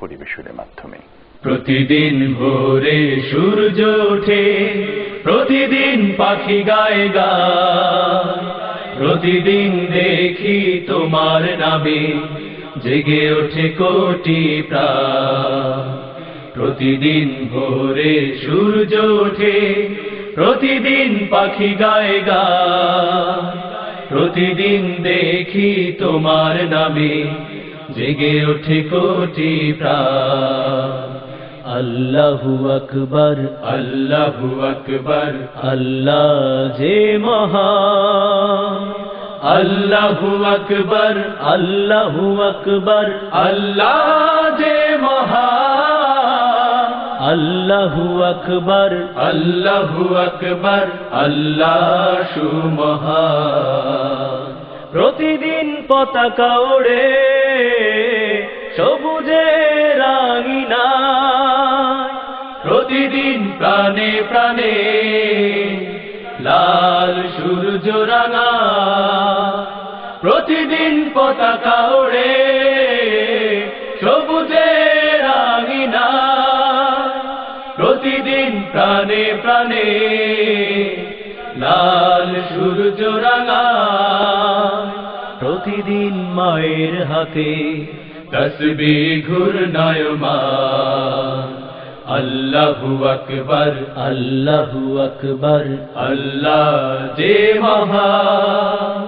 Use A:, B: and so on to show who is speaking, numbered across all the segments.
A: পরিবেশনের মাধ্যমে।
B: প্রতিদিন ভোরে সূর্য ওঠে, প্রতিদিন পাখি গায় গান, প্রতিদিন দেখি তোমার নামে জেগে ওঠে কোটি প্রাণ। প্রতিদিন ভোরে সূর্য ওঠে, প্রতিদিন পাখি গায় গান, প্রতিদিন দেখি তোমার নামে জেগে ওঠে কোটি প্রাণ। আল্লাহু আকবার, আল্লাহু আকবার, আল্লাহ যে মহান। আল্লাহু আকবার, আল্লাহু আকবার, আল্লাহ যে মহান। আল্লাহু আকবার, আল্লাহু আকবার, আল্লাহ সুমহান। প্রতিদিন পতাকা ওড়ে সবুজে রাঙিনা, প্রতিদিন প্রাণে প্রাণে লাল সূর্য রাঙা। প্রতিদিন পতাকা ওড়ে সবুজে রাঙিনা, প্রতিদিন প্রাণে প্রাণে লাল সূর্য রাঙা। প্রতিদিন মায়ের হাতে তসবিহ ঘূর্ণায়মান। আল্লাহু আকবার, আল্লাহু আকবার, আল্লাহ যে মহান।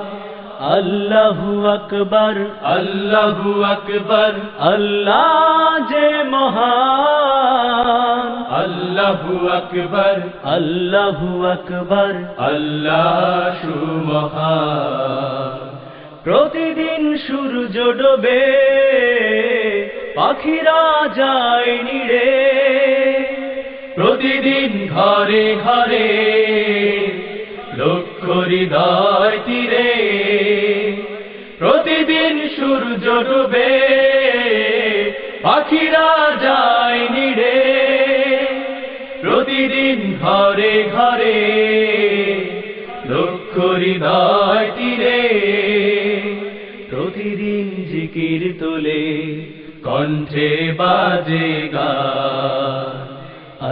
B: আল্লাহু আকবার, আল্লাহু আকবার, আল্লাহ যে মহান। আল্লাহু আকবার, আল্লাহু আকবার, আল্লাহ সুমহান। প্রতিদিন সূর্য ডোবে, পাখিরা যায় নিড়ে, প্রতিদিন ঘরে ঘরে লক্ষ হৃদয় তীরে। প্রতিদিন সূর্য ডোবে, পাখিরা যায় নিড়ে, প্রতিদিন ঘরে ঘরে লক্ষ হৃদয় তীরে। প্রতিদিন জিকির তোলে, কণ্ঠে বাজে গান।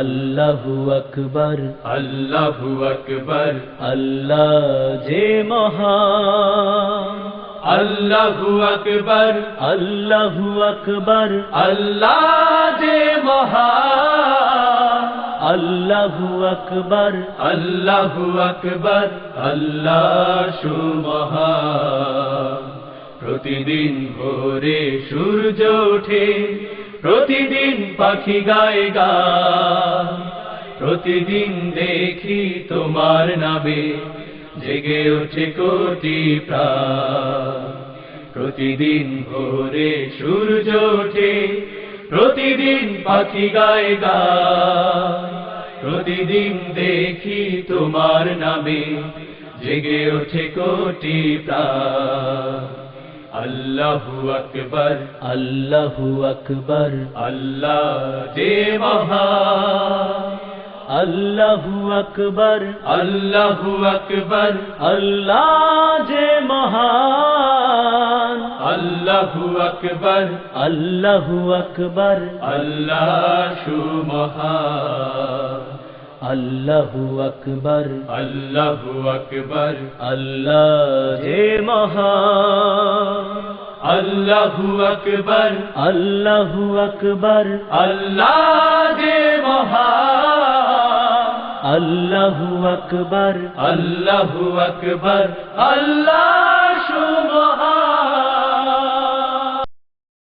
B: আল্লাহু আকবার, আল্লাহু আকবার, আল্লাহ যে মহান। আল্লাহু আকবার, আল্লাহু আকবার, আল্লাহ যে মহান। আল্লাহু আকবার, আল্লাহু আকবার, আল্লাহ সুমহান। প্রতিদিন ভোরে সূর্য ওঠে, প্রতিদিন পাখি গায় গান, প্রতিদিন দেখি তোমার নামে জেগে ওঠে কোটি প্রাণ। প্রতিদিন ভোরে সূর্য ওঠে, প্রতিদিন পাখি গায় গান, প্রতিদিন দেখি তোমার নামে জেগে ওঠে কোটি প্রাণ। আল্লাহু আকবার, আল্লাহু আকবার, আল্লাহ যে মহান। আল্লাহু আকবার, আল্লাহু আকবার, আল্লাহ যে মহান। আল্লাহু আকবার, আল্লাহু আকবার, আল্লাহ সুমহান। আল্লাহু আকবার, আল্লাহু আকবার, আল্লাহ যে মহান। আল্লাহু আকবার, আল্লাহু আকবার, আল্লাহ যে মহান। আল্লাহু আকবার, আল্লাহু আকবার, আল্লাহ